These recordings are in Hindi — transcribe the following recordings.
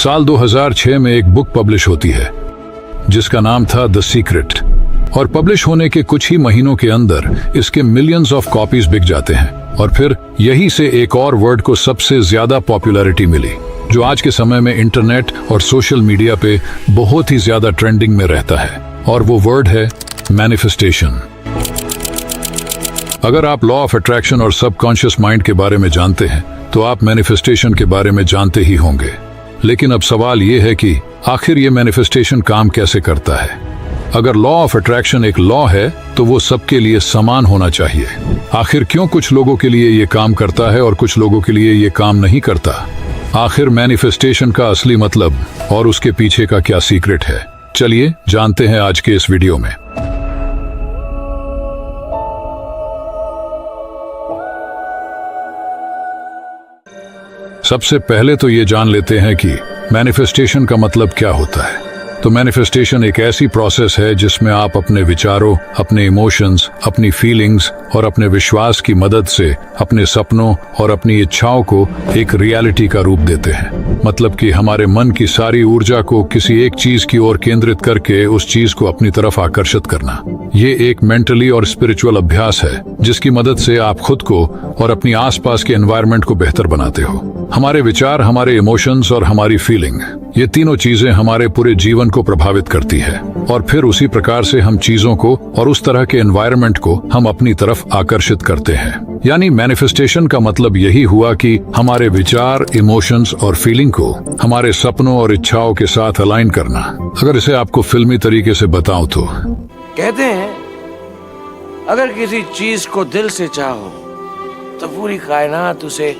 साल 2006 में एक बुक पब्लिश होती है जिसका नाम था द सीक्रेट, और पब्लिश होने के कुछ ही महीनों के अंदर इसके मिलियंस ऑफ कॉपीज बिक जाते हैं। और फिर यही से एक और वर्ड को सबसे ज्यादा पॉपुलैरिटी मिली, जो आज के समय में इंटरनेट और सोशल मीडिया पे बहुत ही ज्यादा ट्रेंडिंग में रहता है, और वो वर्ड है मैनिफेस्टेशन। अगर आप लॉ ऑफ अट्रैक्शन और सबकॉन्शियस माइंड के बारे में जानते हैं तो आप मैनिफेस्टेशन के बारे में जानते ही होंगे। लेकिन अब सवाल ये है कि आखिर ये मैनिफेस्टेशन काम कैसे करता है। अगर लॉ ऑफ अट्रैक्शन एक लॉ है तो वो सबके लिए समान होना चाहिए। आखिर क्यों कुछ लोगों के लिए ये काम करता है और कुछ लोगों के लिए ये काम नहीं करता। आखिर मैनिफेस्टेशन का असली मतलब और उसके पीछे का क्या सीक्रेट है, चलिए जानते हैं आज के इस वीडियो में। सबसे पहले तो ये जान लेते हैं कि मैनिफेस्टेशन का मतलब क्या होता है। तो मैनिफेस्टेशन एक ऐसी प्रोसेस है जिसमें आप अपने विचारों, अपने इमोशंस, अपनी फीलिंग्स और अपने विश्वास की मदद से अपने सपनों और अपनी इच्छाओं को एक रियलिटी का रूप देते हैं। मतलब कि हमारे मन की सारी ऊर्जा को किसी एक चीज की ओर केंद्रित करके उस चीज को अपनी तरफ आकर्षित करना। ये एक मेंटली और स्पिरिचुअल अभ्यास है जिसकी मदद से आप खुद को और अपनी आसपास के एनवायरनमेंट को बेहतर बनाते हो। हमारे विचार, हमारे इमोशंस और हमारी फीलिंग, ये तीनों चीजें हमारे पूरे जीवन को प्रभावित करती है, और फिर उसी प्रकार से हम चीजों को और उस तरह के एनवायरनमेंट को हम अपनी तरफ आकर्षित करते हैं। यानी मैनिफेस्टेशन का मतलब यही हुआ कि हमारे विचार, इमोशंस और फीलिंग को हमारे सपनों और इच्छाओं के साथ अलाइन करना। अगर इसे आपको फिल्मी तरीके से बताऊं तो कहते हैं अगर किसी चीज को दिल से चाहो तो पूरी कायनात उसे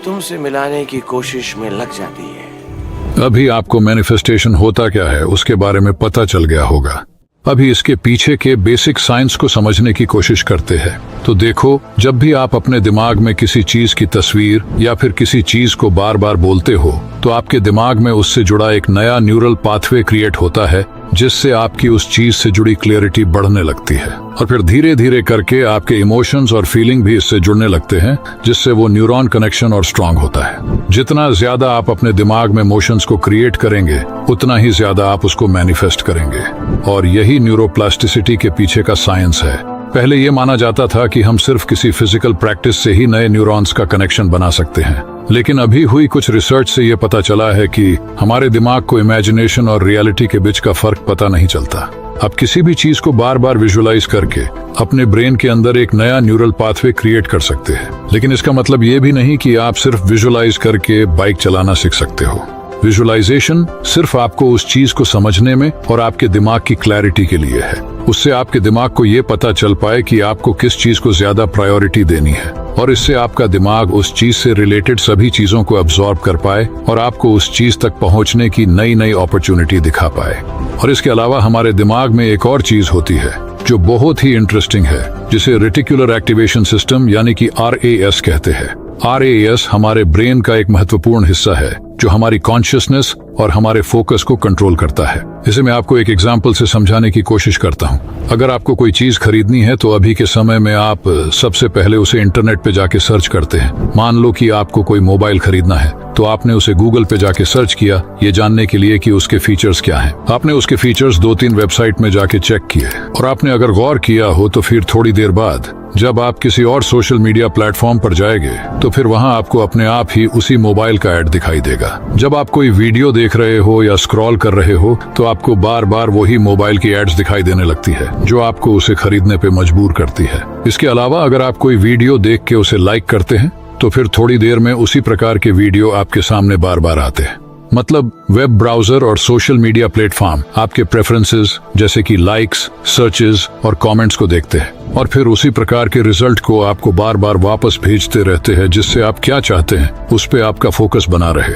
तुमसे मिलाने की कोशिश में लग जाती है। अभी आपको मैनिफेस्टेशन होता क्या है उसके बारे में पता चल गया होगा। अभी इसके पीछे के बेसिक साइंस को समझने की कोशिश करते हैं। तो देखो, जब भी आप अपने दिमाग में किसी चीज की तस्वीर या फिर किसी चीज को बार बार बोलते हो तो आपके दिमाग में उससे जुड़ा एक नया न्यूरल पाथवे क्रिएट होता है, जिससे आपकी उस चीज से जुड़ी क्लियरिटी बढ़ने लगती है, और फिर धीरे धीरे करके आपके इमोशंस और फीलिंग भी इससे जुड़ने लगते हैं, जिससे वो न्यूरॉन कनेक्शन और स्ट्रांग होता है। जितना ज्यादा आप अपने दिमाग में इमोशंस को क्रिएट करेंगे उतना ही ज्यादा आप उसको मैनिफेस्ट करेंगे, और यही न्यूरोप्लास्टिसिटी के पीछे का साइंस है। पहले ये माना जाता था कि हम सिर्फ किसी फिजिकल प्रैक्टिस से ही नए न्यूरॉन्स का कनेक्शन बना सकते हैं, लेकिन अभी हुई कुछ रिसर्च से ये पता चला है कि हमारे दिमाग को इमेजिनेशन और रियलिटी के बीच का फर्क पता नहीं चलता। आप किसी भी चीज को बार बार विजुअलाइज करके अपने ब्रेन के अंदर एक नया न्यूरल पाथवे क्रिएट कर सकते हैं, लेकिन इसका मतलब ये भी नहीं कि आप सिर्फ विजुअलाइज करके बाइक चलाना सीख सकते हो। विजुअलाइजेशन सिर्फ आपको उस चीज को समझने में और आपके दिमाग की क्लैरिटी के लिए है। उससे आपके दिमाग को ये पता चल पाए कि आपको किस चीज को ज्यादा प्रायोरिटी देनी है, और इससे आपका दिमाग उस चीज से रिलेटेड सभी चीजों को अब्सॉर्ब कर पाए और आपको उस चीज तक पहुंचने की नई नई अपॉर्चुनिटी दिखा पाए। और इसके अलावा हमारे दिमाग में एक और चीज होती है जो बहुत ही इंटरेस्टिंग है, जिसे रेटिकुलर एक्टिवेशन सिस्टम यानी कि RAS कहते हैं। RAS हमारे ब्रेन का एक महत्वपूर्ण हिस्सा है जो हमारी कॉन्शियसनेस और हमारे फोकस को कंट्रोल करता है। इसे मैं आपको एक एग्जाम्पल से समझाने की कोशिश करता हूँ। अगर आपको कोई चीज खरीदनी है तो अभी के समय में आप सबसे पहले उसे इंटरनेट पे जाके सर्च करते हैं। मान लो कि आपको कोई मोबाइल खरीदना है तो आपने उसे गूगल पे जाके सर्च किया, ये जानने के लिए कि उसके फीचर्स क्या हैं। आपने उसके फीचर्स 2-3 वेबसाइट में जाके चेक किए, और आपने अगर गौर किया हो तो फिर थोड़ी देर बाद जब आप किसी और सोशल मीडिया प्लेटफॉर्म पर जाएंगे तो फिर वहां आपको अपने आप ही उसी मोबाइल का ऐड दिखाई देगा। जब आप कोई वीडियो देख रहे हो या स्क्रॉल कर रहे हो तो आपको बार बार वही मोबाइल की एड्स दिखाई देने लगती है, जो आपको उसे खरीदने पे मजबूर करती है। इसके अलावा अगर आप कोई वीडियो देख के उसे लाइक करते हैं तो फिर थोड़ी देर में उसी प्रकार के वीडियो आपके सामने बार बार आते हैं। मतलब वेब ब्राउजर और सोशल मीडिया प्लेटफॉर्म आपके प्रेफरेंसेस जैसे कि लाइक्स, सर्चेस और कमेंट्स को देखते हैं, और फिर उसी प्रकार के रिजल्ट को आपको बार बार वापस भेजते रहते हैं, जिससे आप क्या चाहते हैं उस पे आपका फोकस बना रहे।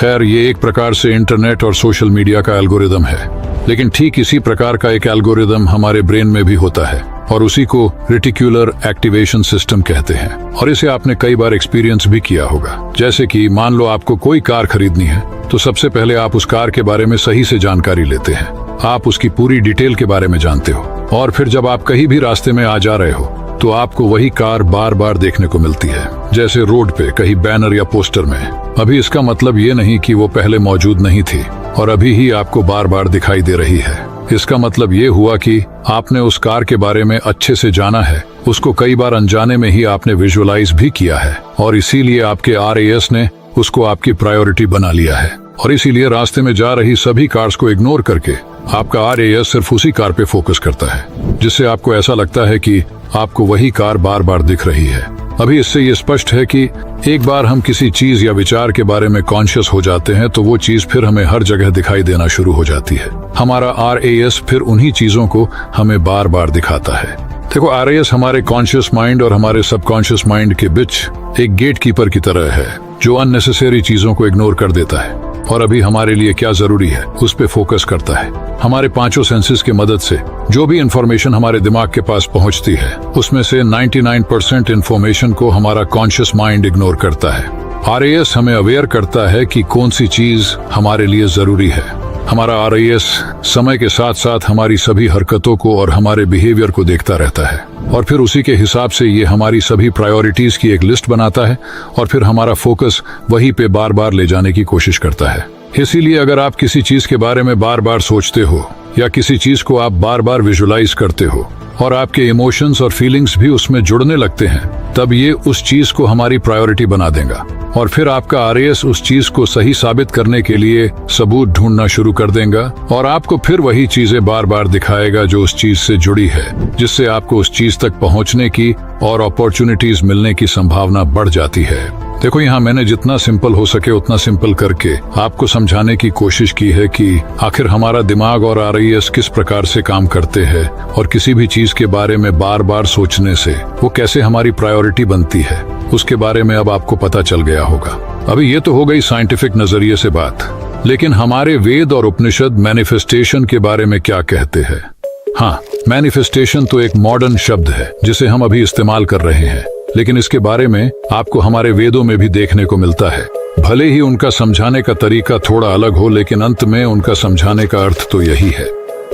खैर, ये एक प्रकार से इंटरनेट और सोशल मीडिया का एल्गोरिदम है, लेकिन ठीक इसी प्रकार का एक एल्गोरिदम हमारे ब्रेन में भी होता है, और उसी को रेटिकुलर एक्टिवेशन सिस्टम कहते हैं। और इसे आपने कई बार एक्सपीरियंस भी किया होगा। जैसे कि मान लो आपको कोई कार खरीदनी है तो सबसे पहले आप उस कार के बारे में सही से जानकारी लेते हैं। आप उसकी पूरी डिटेल के बारे में जानते हो, और फिर जब आप कहीं भी रास्ते में आ जा रहे हो तो आपको वही कार बार बार देखने को मिलती है, जैसे रोड पे कहीं बैनर या पोस्टर में। अभी इसका मतलब ये नहीं कि वो पहले मौजूद नहीं थी और अभी ही आपको बार बार दिखाई दे रही है। इसका मतलब ये हुआ कि आपने उस कार के बारे में अच्छे से जाना है, उसको कई बार अनजाने में ही आपने विजुअलाइज भी किया है और इसीलिए आपके RAS ने उसको आपकी प्रायोरिटी बना लिया है। और इसीलिए रास्ते में जा रही सभी कार्स को इग्नोर करके आपका RAS सिर्फ उसी कार पे फोकस करता है, जिससे आपको ऐसा लगता है कि आपको वही कार बार बार दिख रही है। अभी इससे ये स्पष्ट है कि एक बार हम किसी चीज या विचार के बारे में कॉन्शियस हो जाते हैं तो वो चीज फिर हमें हर जगह दिखाई देना शुरू हो जाती है। हमारा RAS फिर उन्हीं चीजों को हमें बार बार दिखाता है। देखो, RAS हमारे कॉन्शियस माइंड और हमारे सबकॉन्शियस माइंड के बीच एक गेट कीपर की तरह है, जो अननेसेसरी चीजों को इग्नोर कर देता है और अभी हमारे लिए क्या जरूरी है उस पे फोकस करता है। हमारे पांचों सेंसेस की मदद से जो भी इंफॉर्मेशन हमारे दिमाग के पास पहुंचती है, उसमें से 99% इंफॉर्मेशन को हमारा कॉन्शियस माइंड इग्नोर करता है। RAS हमें अवेयर करता है कि कौन सी चीज हमारे लिए जरूरी है। हमारा RAS समय के साथ साथ हमारी सभी हरकतों को और हमारे बिहेवियर को देखता रहता है और फिर उसी के हिसाब से ये हमारी सभी प्रायोरिटीज की एक लिस्ट बनाता है और फिर हमारा फोकस वहीं पे बार बार ले जाने की कोशिश करता है। इसीलिए अगर आप किसी चीज के बारे में बार बार सोचते हो या किसी चीज को आप बार बार विजुलाइज करते हो और आपके इमोशंस और फीलिंग्स भी उसमें जुड़ने लगते हैं, तब ये उस चीज को हमारी प्रायोरिटी बना देगा और फिर आपका RAS उस चीज को सही साबित करने के लिए सबूत ढूंढना शुरू कर देगा और आपको फिर वही चीजें बार बार दिखाएगा जो उस चीज से जुड़ी है, जिससे आपको उस चीज तक पहुंचने की और अपॉर्चुनिटीज मिलने की संभावना बढ़ जाती है। देखो, यहाँ मैंने जितना सिंपल हो सके उतना सिंपल करके आपको समझाने की कोशिश की है कि आखिर हमारा दिमाग और RAS किस प्रकार से काम करते हैं और किसी भी चीज के बारे में बार बार सोचने से वो कैसे हमारी प्रायोरिटी बनती है, उसके बारे में अब आपको पता चल गया होगा। अभी ये तो हो गई साइंटिफिक नजरिए से बात, लेकिन हमारे वेद और उपनिषद मैनिफेस्टेशन के बारे में क्या कहते हैं? हाँ, मैनिफेस्टेशन तो एक मॉडर्न शब्द है जिसे हम अभी इस्तेमाल कर रहे हैं, लेकिन इसके बारे में आपको हमारे वेदों में भी देखने को मिलता है। भले ही उनका समझाने का तरीका थोड़ा अलग हो, लेकिन अंत में उनका समझाने का अर्थ तो यही है।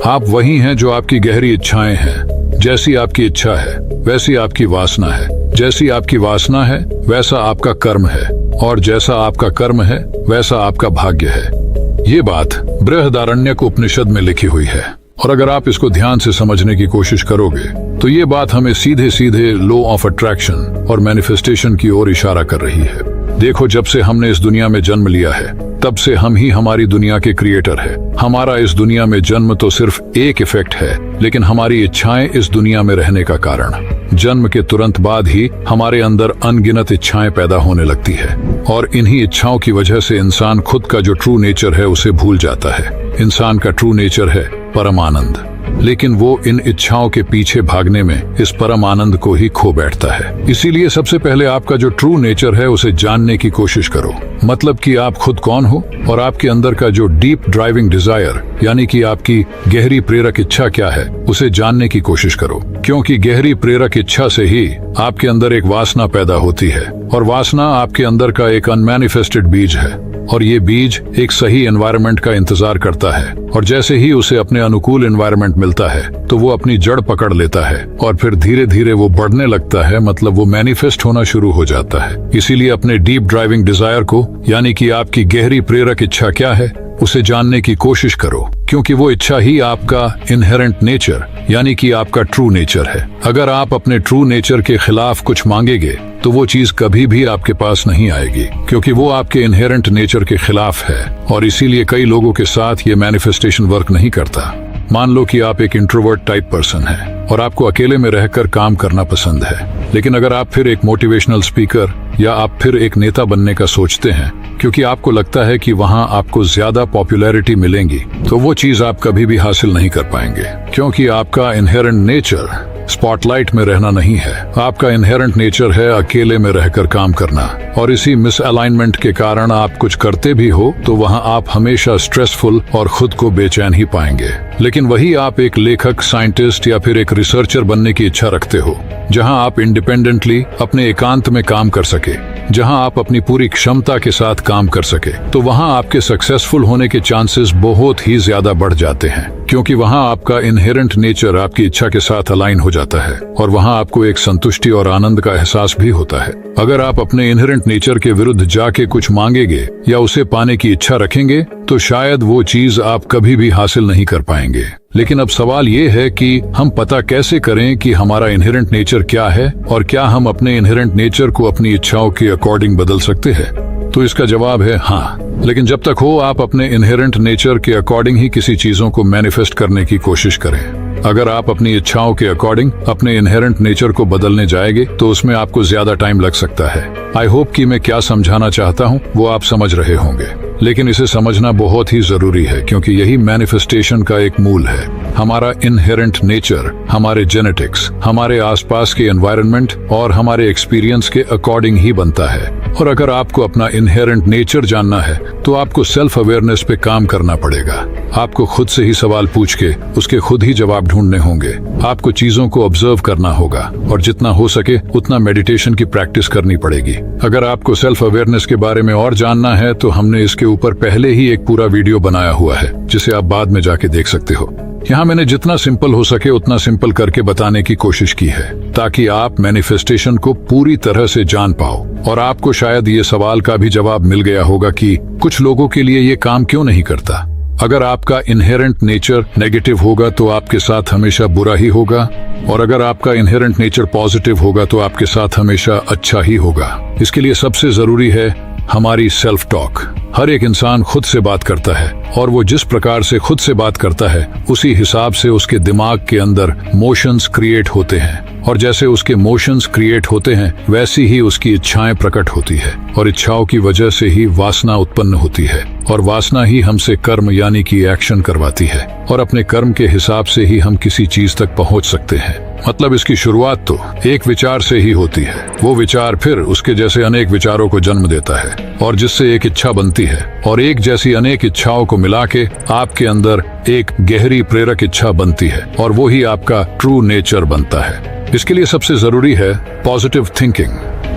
आप वही हैं जो आपकी गहरी इच्छाएं हैं। जैसी आपकी इच्छा है वैसी आपकी वासना है, जैसी आपकी वासना है वैसा आपका कर्म है और जैसा आपका कर्म है वैसा आपका भाग्य है। ये बात बृहदारण्यक उपनिषद में लिखी हुई है और अगर आप इसको ध्यान से समझने की कोशिश करोगे तो ये बात हमें सीधे सीधे लॉ ऑफ अट्रैक्शन और मैनिफेस्टेशन की ओर इशारा कर रही है। देखो, जब से हमने इस दुनिया में जन्म लिया है तब से हम ही हमारी दुनिया के क्रिएटर है। हमारा इस दुनिया में जन्म तो सिर्फ एक इफेक्ट है, लेकिन हमारी इच्छाएं इस दुनिया में रहने का कारण। जन्म के तुरंत बाद ही हमारे अंदर अनगिनत इच्छाएं पैदा होने लगती है और इन्हीं इच्छाओं की वजह से इंसान खुद का जो ट्रू नेचर है उसे भूल जाता है। इंसान का ट्रू नेचर है परम आनंद, लेकिन वो इन इच्छाओं के पीछे भागने में इस परम आनंद को ही खो बैठता है। इसीलिए सबसे पहले आपका जो ट्रू नेचर है उसे जानने की कोशिश करो, मतलब कि आप खुद कौन हो और आपके अंदर का जो डीप ड्राइविंग डिजायर यानी कि आपकी गहरी प्रेरक इच्छा क्या है उसे जानने की कोशिश करो, क्योंकि गहरी प्रेरक इच्छा से ही आपके अंदर एक वासना पैदा होती है और वासना आपके अंदर का एक अनमैनिफेस्टेड बीज है और ये बीज एक सही एनवायरनमेंट का इंतजार करता है और जैसे ही उसे अपने अनुकूल एनवायरनमेंट मिलता है तो वो अपनी जड़ पकड़ लेता है और फिर धीरे धीरे वो बढ़ने लगता है, मतलब वो मैनिफेस्ट होना शुरू हो जाता है। इसीलिए अपने डीप ड्राइविंग डिजायर को यानी कि आपकी गहरी प्रेरक इच्छा क्या है उसे जानने की कोशिश करो, क्योंकि वो इच्छा ही आपका इनहेरेंट नेचर यानी कि आपका ट्रू नेचर है। अगर आप अपने ट्रू नेचर के खिलाफ कुछ मांगेंगे तो वो चीज कभी भी आपके पास नहीं आएगी, क्योंकि वो आपके इनहेरेंट नेचर के खिलाफ है और इसीलिए कई लोगों के साथ ये मैनिफेस्टेशन वर्क नहीं करता। मान लो कि आप एक इंट्रोवर्ट टाइप पर्सन हैं और आपको अकेले में रहकर काम करना पसंद है, लेकिन अगर आप फिर एक मोटिवेशनल स्पीकर या आप फिर एक नेता बनने का सोचते हैं क्योंकि आपको लगता है कि वहां आपको ज्यादा पॉपुलैरिटी मिलेगी, तो वो चीज आप कभी भी हासिल नहीं कर पाएंगे, क्योंकि आपका इनहेरेंट नेचर स्पॉटलाइट में रहना नहीं है। आपका इनहेरेंट नेचर है अकेले में रहकर काम करना और इसी मिसअलाइनमेंट के कारण आप कुछ करते भी हो तो वहां आप हमेशा स्ट्रेसफुल और खुद को बेचैन ही पाएंगे। लेकिन वही आप एक लेखक, साइंटिस्ट या फिर एक रिसर्चर बनने की इच्छा रखते हो जहां आप इंडिपेंडेंटली अपने एकांत में काम कर सके, जहां आप अपनी पूरी क्षमता के साथ काम कर सके, तो वहां आपके सक्सेसफुल होने के चांसेस बहुत ही ज्यादा बढ़ जाते हैं, क्योंकि वहां आपका इनहेरेंट नेचर आपकी इच्छा के साथ अलाइन हो जाता है और वहां आपको एक संतुष्टि और आनंद का एहसास भी होता है। अगर आप अपने इनहेरेंट नेचर के विरुद्ध जाके कुछ मांगेंगे या उसे पाने की इच्छा रखेंगे, तो शायद वो चीज आप कभी भी हासिल नहीं कर पाएंगे। लेकिन अब सवाल ये है कि हम पता कैसे करें कि हमारा इनहेरेंट नेचर क्या है और क्या हम अपने इनहेरेंट नेचर को अपनी इच्छाओं के अकॉर्डिंग बदल सकते हैं। तो इसका जवाब है हाँ, लेकिन जब तक हो आप अपने इनहेरेंट नेचर के अकॉर्डिंग ही किसी चीजों को मैनिफेस्ट करने की कोशिश करें। अगर आप अपनी इच्छाओं के अकॉर्डिंग अपने इनहेरेंट नेचर को बदलने जाएंगे तो उसमें आपको ज्यादा टाइम लग सकता है। आई होप कि मैं क्या समझाना चाहता हूँ वो आप समझ रहे होंगे, लेकिन इसे समझना बहुत ही जरूरी है, क्योंकि यही मैनिफेस्टेशन का एक मूल है। हमारा इनहेरेंट नेचर हमारे जेनेटिक्स, हमारे आसपास के एनवायरनमेंट और हमारे एक्सपीरियंस के अकॉर्डिंग ही बनता है। और अगर आपको अपना इनहेरेंट नेचर जानना है तो आपको सेल्फ अवेयरनेस पे काम करना पड़ेगा। आपको खुद से ही सवाल पूछ के उसके खुद ही जवाब ढूंढने होंगे। आपको चीजों को ऑब्जर्व करना होगा और जितना हो सके उतना मेडिटेशन की प्रैक्टिस करनी पड़ेगी। अगर आपको सेल्फ अवेयरनेस के बारे में और जानना है तो हमने इसके ऊपर पहले ही एक पूरा वीडियो बनाया हुआ है, जिसे आप बाद में जाके देख सकते हो। यहाँ मैंने जितना सिंपल हो सके उतना सिंपल करके बताने की कोशिश की है, ताकि आप मैनिफेस्टेशन को पूरी तरह से जान पाओ। और आपको शायद ये सवाल का भी जवाब मिल गया होगा कि कुछ लोगों के लिए ये काम क्यों नहीं करता। अगर आपका इनहेरेंट नेचर नेगेटिव होगा तो आपके साथ हमेशा बुरा ही होगा, और अगर आपका इनहेरेंट नेचर पॉजिटिव होगा तो आपके साथ हमेशा अच्छा ही होगा। इसके लिए सबसे जरूरी है हमारी सेल्फ टॉक। हर एक इंसान खुद से बात करता है, और वो जिस प्रकार से खुद से बात करता है उसी हिसाब से उसके दिमाग के अंदर मोशंस क्रिएट होते हैं, और जैसे उसके मोशंस क्रिएट होते हैं वैसी ही उसकी इच्छाएं प्रकट होती है, और इच्छाओं की वजह से ही वासना उत्पन्न होती है, और वासना ही हमसे कर्म यानी कि एक्शन करवाती है, और अपने कर्म के हिसाब से ही हम किसी चीज तक पहुंच सकते हैं। मतलब इसकी शुरुआत तो एक विचार से ही होती है, वो विचार फिर उसके जैसे अनेक विचारों को जन्म देता है, और जिससे एक इच्छा बनती है, और एक जैसी अनेक इच्छाओं को मिला के आपके अंदर एक गहरी प्रेरक इच्छा बनती है, और वो ही आपका ट्रू नेचर बनता है। इसके लिए सबसे जरूरी है पॉजिटिव थिंकिंग,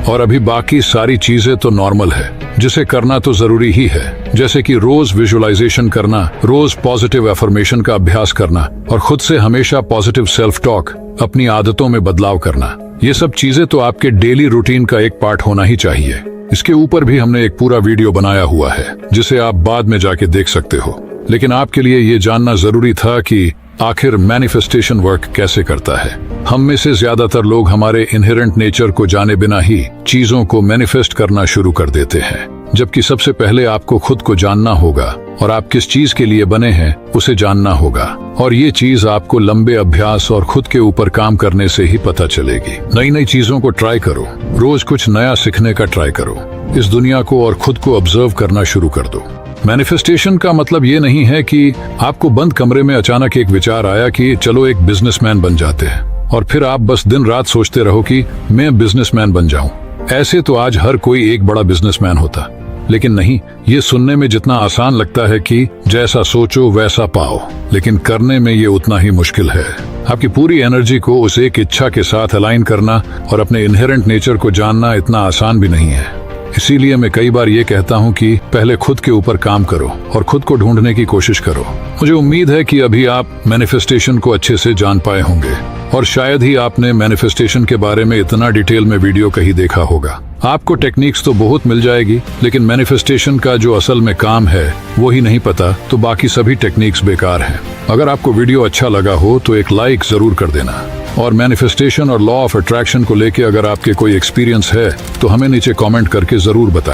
और अभी बाकी सारी चीजें तो नॉर्मल है, जिसे करना तो जरूरी ही है, जैसे कि रोज विजुअलाइजेशन करना, रोज पॉजिटिव एफर्मेशन का अभ्यास करना, और खुद से हमेशा पॉजिटिव सेल्फ टॉक, अपनी आदतों में बदलाव करना। ये सब चीजें तो आपके डेली रूटीन का एक पार्ट होना ही चाहिए। इसके ऊपर भी हमने एक पूरा वीडियो बनाया हुआ है, जिसे आप बाद में जाके देख सकते हो। लेकिन आपके लिए ये जानना जरूरी था कि आखिर मैनिफेस्टेशन वर्क कैसे करता है। हम में से ज्यादातर लोग हमारे इनहेरेंट नेचर को जाने बिना ही चीजों को मैनिफेस्ट करना शुरू कर देते हैं, जबकि सबसे पहले आपको खुद को जानना होगा, और आप किस चीज के लिए बने हैं उसे जानना होगा। और ये चीज आपको लंबे अभ्यास और खुद के ऊपर काम करने से ही पता चलेगी। नई नई चीजों को ट्राई करो, रोज कुछ नया सीखने का ट्राई करो, इस दुनिया को और खुद को ऑब्जर्व करना शुरू कर दो। मैनिफेस्टेशन का मतलब ये नहीं है कि आपको बंद कमरे में अचानक एक विचार आया कि चलो एक बिजनेसमैन बन जाते हैं, और फिर आप बस दिन रात सोचते रहो कि मैं बिजनेसमैन बन जाऊं। ऐसे तो आज हर कोई एक बड़ा बिजनेसमैन होता, लेकिन नहीं, ये सुनने में जितना आसान लगता है कि जैसा सोचो वैसा पाओ, लेकिन करने में ये उतना ही मुश्किल है। आपकी पूरी एनर्जी को उस एक इच्छा के साथ अलाइन करना और अपने इनहेरेंट नेचर को जानना इतना आसान भी नहीं है। इसीलिए मैं कई बार ये कहता हूँ कि पहले खुद के ऊपर काम करो और खुद को ढूंढने की कोशिश करो। मुझे उम्मीद है कि अभी आप मैनिफेस्टेशन को अच्छे से जान पाए होंगे, और शायद ही आपने मैनिफेस्टेशन के बारे में इतना डिटेल में वीडियो कहीं देखा होगा। आपको टेक्निक्स तो बहुत मिल जाएगी, लेकिन मैनिफेस्टेशन का जो असल में काम है वो ही नहीं पता तो बाकी सभी टेक्निक्स बेकार हैं। अगर आपको वीडियो अच्छा लगा हो तो एक लाइक जरूर कर देना, और मैनिफेस्टेशन और लॉ ऑफ अट्रैक्शन को लेके अगर आपके कोई एक्सपीरियंस है तो हमें नीचे कमेंट करके जरूर बताएं।